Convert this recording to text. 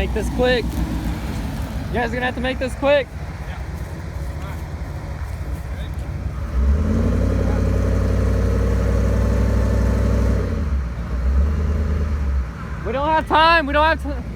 make this quick. You guys are gonna have to make this quick. We don't have time. We don't have time.